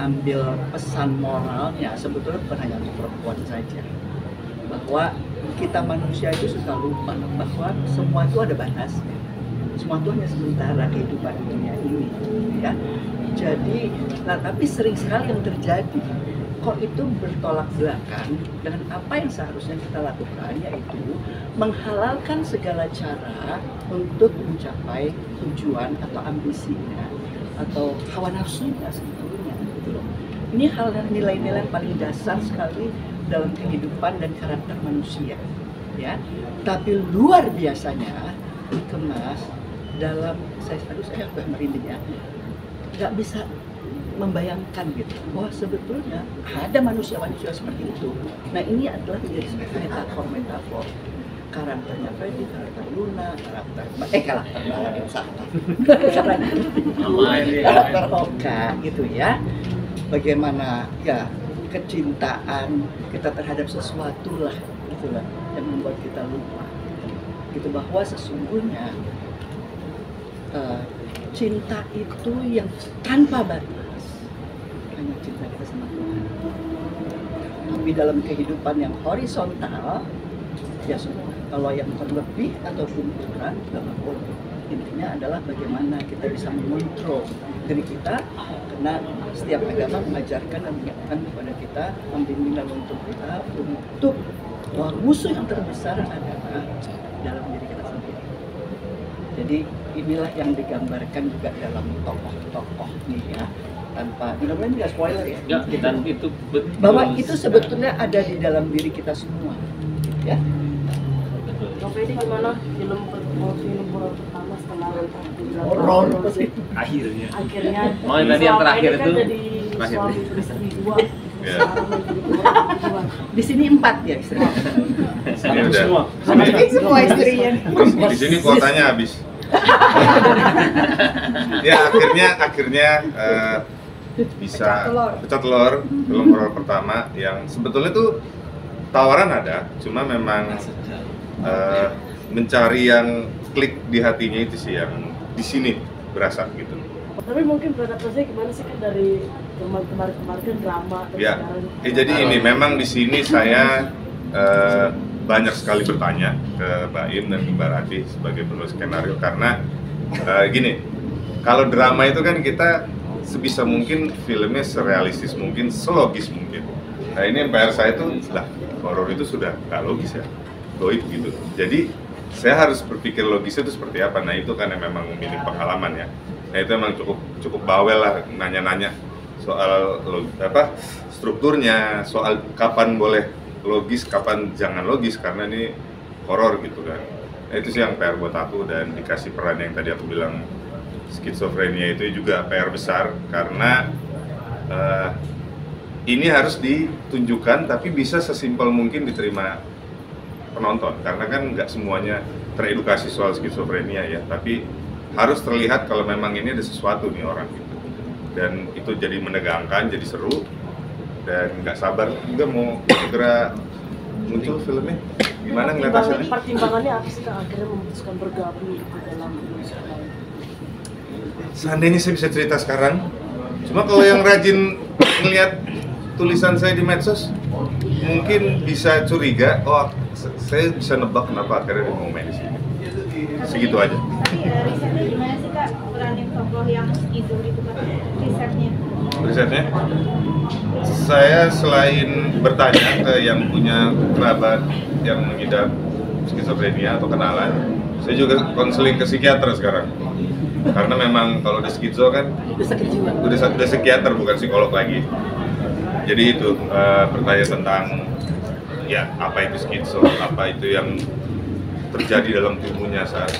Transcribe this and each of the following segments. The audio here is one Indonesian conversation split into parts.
ambil pesan moralnya sebetulnya bukan hanya untuk perempuan saja, bahwa kita manusia itu suka lupa bahwa semua itu ada batasnya, semua itu hanya sementara kehidupan dunia ini, ya. Jadi, nah tapi sering sekali yang terjadi kok itu bertolak belakang dengan apa yang seharusnya kita lakukan, yaitu menghalalkan segala cara untuk mencapai tujuan atau ambisinya atau hawa nafsunya sebetulnya, gitu loh. Ini hal dan nilai-nilai yang paling dasar sekali dalam kehidupan dan karakter manusia, ya. Tapi luar biasanya dikemas dalam, saya merinding ya, nggak bisa membayangkan gitu, bahwa sebetulnya ada manusia-manusia seperti itu. Nah ini adalah menjadi metafor karakternya Freddy, karakter Luna, karakter karakter Oka gitu ya. Bagaimana ya kecintaan kita terhadap sesuatu lah gitulah yang membuat kita lupa gitu, bahwa sesungguhnya cinta itu yang tanpa batas, hanya cinta kita sama Tuhan. Tapi dalam kehidupan yang horizontal, ya semua. Kalau yang terlebih ataupun kurang, tidak apa-apa. Intinya adalah bagaimana kita bisa mengontrol diri kita, karena setiap agama mengajarkan dan mengingatkan kepada kita, membimbing dan menuntut kita untuk bahwa musuh yang terbesar adalah dalam diri kita sendiri. Jadi inilah yang digambarkan juga dalam tokoh-tokoh nih ya, tanpa mudah-mudahan nggak spoiler ya. Ya, dan itu betul. Bahwa itu sebetulnya ada di dalam diri kita semua, ya. Bang Freddy gimana film horor pertama setelah Horor sih. Akhirnya. Oh, tadi yang terakhir itu jadi suami istri dua. Di sini 4 ya istri. Ini udah. Semua istrinya. Di sini kuotanya habis. Ya akhirnya bisa pecah telur film horor pertama yang sebetulnya tuh tawaran ada, cuma memang mencari yang klik di hatinya itu sih yang di sini berasa gitu. Tapi mungkin beradaptasinya gimana sih kan dari kemarin kan drama. Ya, jadi ini memang di sini saya banyak sekali bertanya ke Mbak Im dan Mbak Rati sebagai penulis skenario, karena gini, kalau drama itu kan kita sebisa mungkin filmnya serealistis mungkin, selogis mungkin. Nah ini PR saya itu, lah horor itu sudah nggak logis ya, goib gitu. Jadi saya harus berpikir logisnya itu seperti apa. Nah itu kan yang memang memilih pengalaman ya. Nah itu memang cukup bawel lah nanya-nanya soal strukturnya, soal kapan boleh logis, kapan jangan logis, karena ini horor gitu kan. Nah, itu sih yang PR buat aku, dan dikasih peran yang tadi aku bilang skizofrenia itu juga PR besar, karena ini harus ditunjukkan tapi bisa sesimpel mungkin diterima penonton, karena kan nggak semuanya teredukasi soal skizofrenia ya, tapi harus terlihat kalau memang ini ada sesuatu nih orang gitu, dan itu jadi menegangkan, jadi seru, dan nggak sabar juga mau segera muncul filmnya. Gimana ngeliat hasilnya? Pertimbangannya apa sih Kak akhirnya memutuskan bergabung gitu dalam film sekarang? Seandainya saya bisa cerita sekarang, cuma kalau yang rajin ngeliat tulisan saya di medsos mungkin bisa curiga, oh saya bisa nebak kenapa akhirnya dia mau main di sini. Segitu aja. Tapi risetnya gimana sih Kak, peranin tokoh yang skizo itu Kak, risetnya? Risetnya? Saya selain bertanya ke yang punya kerabat yang mengidap skizofrenia atau kenalan, saya juga konseling ke psikiater sekarang. Karena memang kalau udah skizo kan udah psikiater, bukan psikolog lagi. Jadi itu bertanya tentang ya apa itu skizo, apa itu yang terjadi dalam tubuhnya saat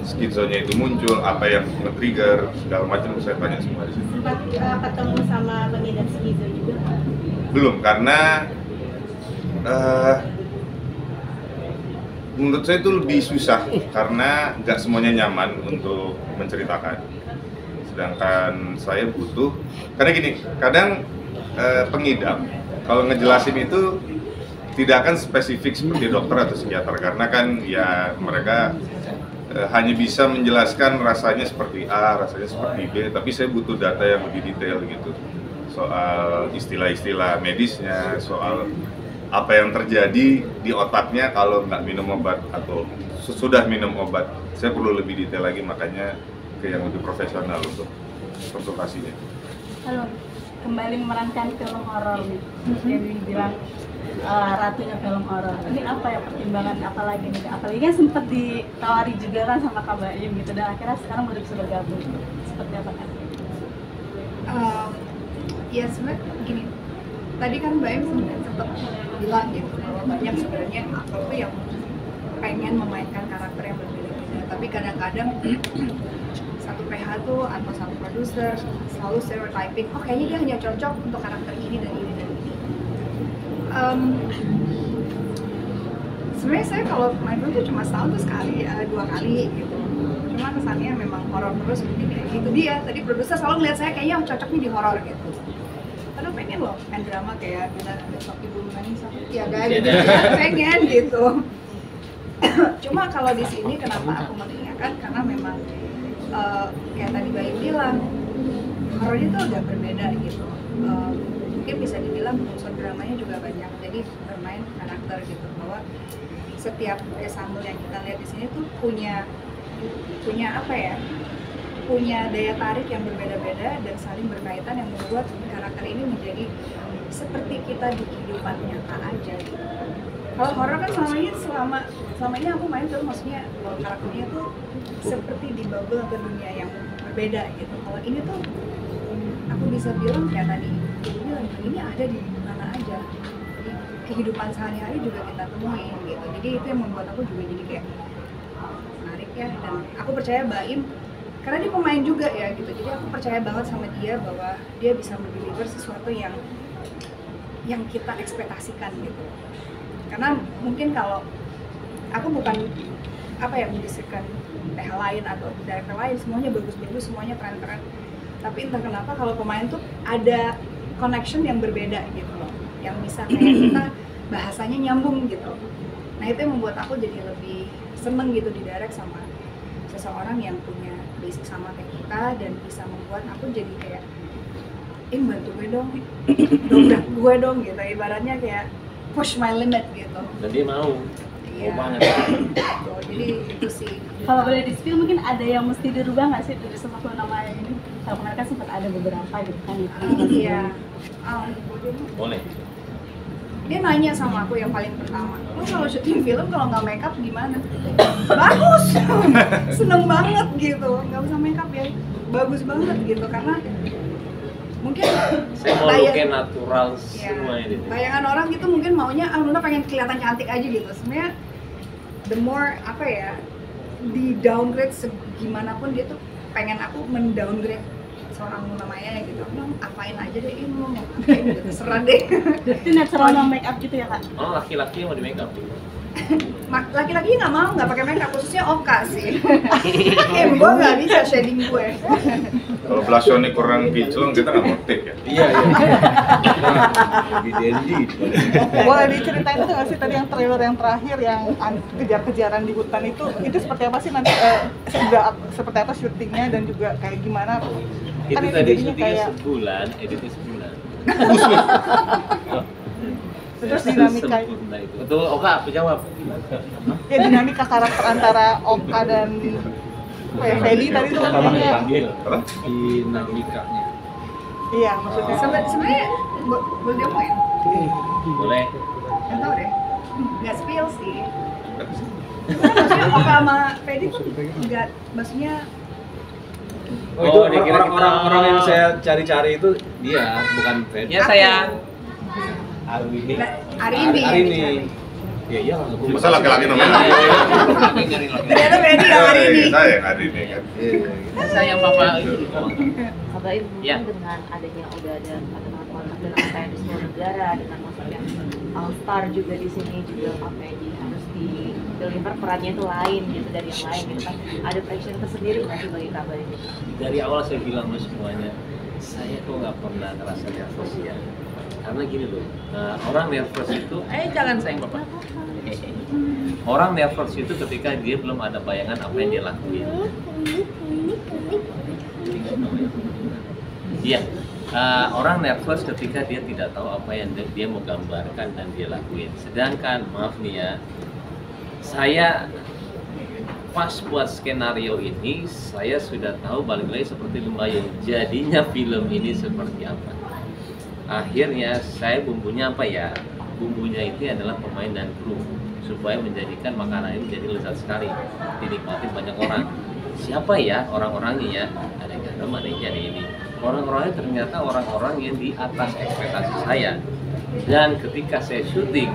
skizonya itu muncul, apa yang nge-trigger, segala macam saya tanya semua di situ. Sempat ketemu sama pengidap skizo juga? Belum, karena menurut saya itu lebih susah karena nggak semuanya nyaman untuk menceritakan. Sedangkan saya butuh, karena gini, kadang pengidap kalau ngejelasin itu tidak akan spesifik seperti dokter atau psikiater, karena kan ya mereka hanya bisa menjelaskan rasanya seperti A, rasanya seperti B, tapi saya butuh data yang lebih detail gitu, soal istilah-istilah medisnya, soal apa yang terjadi di otaknya kalau nggak minum obat atau sesudah minum obat. Saya perlu lebih detail lagi, makanya ke yang lebih profesional untuk konsultasinya. Halo, kembali memerankan film horor nih. Yang dibilang ratunya film horor. Ini apa ya pertimbangan apalagi nih? Apalagi kan sempat ditawari juga kan sama Kak Baim gitu, dan akhirnya sekarang baru bisa bergabung. Seperti apa kan? Ya sebenarnya gini, tadi kan Baim sempat bilang gitu bahwa banyak sebenarnya aktor tuh yang pengen memainkan karakter yang berbeda-beda, tapi kadang-kadang satu PH tuh atau satu produser selalu stereotyping, oh kayaknya dia hanya cocok untuk karakter ini dan ini dan ini. Sebenarnya saya kalau main film tuh cuma setahun tuh sekali, 2 kali gitu. Cuma kesannya memang horor terus, jadi kayak gitu dia. Tadi produser selalu ngeliat saya kayaknya cocok nih di horor gitu. Padahal pengen loh main drama kayak Bila Besok Ibu Nangis ya guys, gitu. Pengen gitu. Cuma kalau di sini kenapa aku mengingatkan, karena memang kayak tadi Baim bilang, horornya tuh agak berbeda gitu. Mungkin bisa dibilang unsur dramanya juga banyak, jadi bermain karakter gitu, bahwa setiap ensemble yang kita lihat di sini tuh punya apa ya, punya daya tarik yang berbeda-beda dan saling berkaitan yang membuat karakter ini menjadi seperti kita di kehidupan nyata aja gitu. Kalau horor kan selama ini aku main film, maksudnya karakternya tuh seperti di bubble atau dunia yang berbeda gitu. Kalau ini tuh aku bisa bilang kayak tadi ini ada di mana aja, jadi kehidupan sehari-hari juga kita temuin gitu. Jadi itu yang membuat aku juga jadi kayak menarik ya, dan aku percaya Baim karena dia pemain juga ya gitu, jadi aku percaya banget sama dia bahwa dia bisa mendeliver sesuatu yang kita ekspektasikan gitu. Karena mungkin kalau aku bukan apa ya mendiskusikan PH lain atau director lain, semuanya bagus-bagus, semuanya keren-keren, tapi entah kenapa kalau pemain tuh ada connection yang berbeda gitu loh, yang bisa kayak kita bahasanya nyambung gitu. Nah itu yang membuat aku jadi lebih seneng gitu didirect sama seseorang yang punya basic sama kayak kita, dan bisa membuat aku jadi kayak bantu gue dong, dobrak gue dong gitu, ibaratnya kayak push my limit gitu. Dan dia mau banget. Jadi itu sih. Kalau boleh di-spill mungkin ada yang mesti dirubah nggak sih dari 10 nama ini? Kalau kemarin kan sempat ada beberapa gitu kan. Iya. Boleh. Dia nanya sama aku yang paling pertama, lo kalau syuting film kalau nggak makeup gimana? Bagus, seneng banget gitu, nggak usah makeup ya, bagus banget gitu, karena mungkin saya mau look-nya natural semua ini. Bayangan orang gitu mungkin maunya Luna pengen kelihatan cantik aja gitu. Sebenarnya the more apa ya, di downgrade segimanapun dia tuh pengen aku mendowngrade seorang Luna Maya gitu. Apain aja deh ini, mau ngapain gitu, terserah deh. Jadi natural no make up gitu ya Kak? Oh, laki-laki mau di make up. Laki-laki nggak pakai makeup, khususnya Oka sih. Gue nggak bisa shading gue. Kalau blushnya kurang kinclong, kita nggak motif ya? Iya. Lebih dandy. Boleh diceritain itu nggak sih tadi yang trailer yang terakhir yang kejar-kejaran di hutan itu seperti apa sih nanti? Seperti apa syutingnya dan juga kayak gimana? Itu Kan tadi jadinya syutingnya sebulan, editnya sebulan. Terus dinamika Sempurna itu. Betul, Oka, aku jawab. ya dinamika karakter antara Oka dan Feli tadi tuh Dinamikanya. iya maksudnya Sebenarnya boleh diomongin? Boleh. Nggak tahu deh, nggak spill sih. Maksudnya Oka sama Fedi tuh nggak, maksudnya Oh, itu dikira kita orang-orang yang saya cari-cari itu dia, bukan Fred. Ya sayang. Hari ini. hari ini. Hari ini. Ya iya lah. Masa laki-laki namanya? Ternyata Fedi yang hari ini. Saya yang hari ini kan. Sayang papa itu. Kabarin Ya. dengan adanya udah ada kontrak dengan saya di seluruh negara, dengan masuknya All Star juga di sini juga apa harus di deliver perannya itu lain gitu dari yang lain gitu kan, ada pressure tersendiri nggak sih bagi Kabarin? Dari awal saya bilang loh semuanya, saya kok nggak pernah ngerasa nervous ya. Karena gini loh, orang nervous itu, jangan sayang papa. Orang nervous itu ketika dia belum ada bayangan apa yang dia lakuin. Iya, orang nervous ketika dia tidak tahu apa yang dia mau gambarkan dan dia lakuin. Sedangkan maaf nih ya, saya pas buat skenario ini saya sudah tahu balik lagi seperti Lembayung jadinya film ini seperti apa. Akhirnya saya bumbunya apa ya? Bumbunya itu adalah pemain dan kru supaya menjadikan makanan ini jadi lezat sekali dinikmati banyak orang. Siapa ya orang-orangnya ya? Ada yang garam, ada yang jadi ini. Orang-orangnya ternyata orang-orang yang di atas ekspektasi saya. Dan ketika saya syuting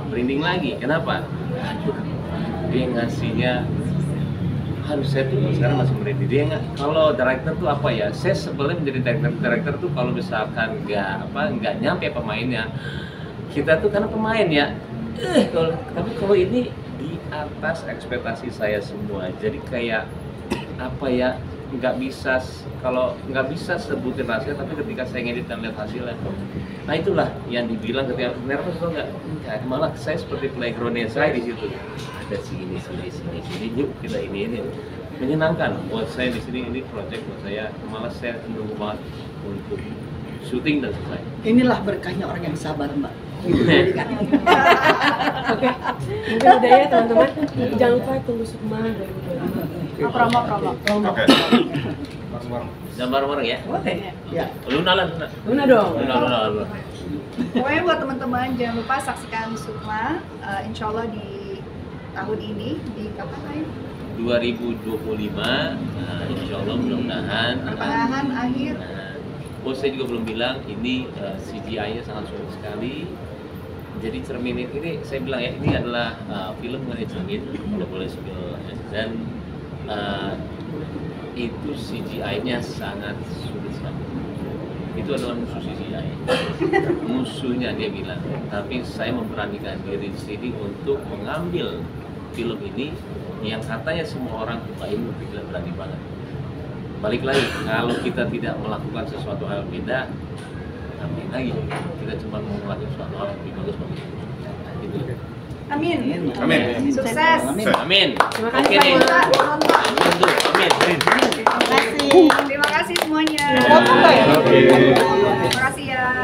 merinding lagi. Kenapa? Aduh, dia ngasihnya harus saya tuh sekarang masih merinding. Dia nggak, kalau director tuh apa ya? Saya sebelum menjadi director tuh kalau misalkan nggak nyampe pemainnya, kita tuh karena pemain ya. Tapi kalau ini di atas ekspektasi saya semua. Jadi kayak apa ya? Nggak bisa sebutin rahasia, tapi ketika saya ngedit dan lihat hasilnya, nah itulah yang dibilang ketika nervous atau enggak, malah saya seperti playgroundnya saya di situ. Ada sini, yuk kita ini menyenangkan buat saya di sini. Ini project buat saya, malah saya menunggu banget untuk syuting dan selesai. Inilah berkahnya orang yang sabar, Mbak. Oke, mungkin udah ya teman-teman. Jangan lupa tunggu Sukma 2025. Promo. Oke. Dan bareng-bareng ya. Boleh. Ya. Luna dong. Luna. Pokoknya buat teman-teman jangan lupa saksikan Sukma, insya Allah di tahun ini di kapan akhir? 2025, insya Allah mudah-mudahan. Pertengahan akhir. Saya juga belum bilang ini CGI-nya sangat sulit sekali. Jadi cermin ini saya bilang ya, ini adalah film mengenai cermin kalau boleh spill, dan itu CGI-nya sangat sulit sekali. Itu adalah musuh CGI, musuhnya dia bilang. Tapi saya memberanikan diri di sini untuk mengambil film ini yang katanya semua orang baik berpikir berani banget. Balik lagi, kalau kita tidak melakukan sesuatu hal beda, ngapain lagi? Kita cuma mau melakukan sesuatu hal yang lebih bagus. Gitu. Amin. Amin. Sukses. Amin. Terima kasih Oke nih. banyak. Amin. Terima kasih semuanya. Oke. Terima kasih ya.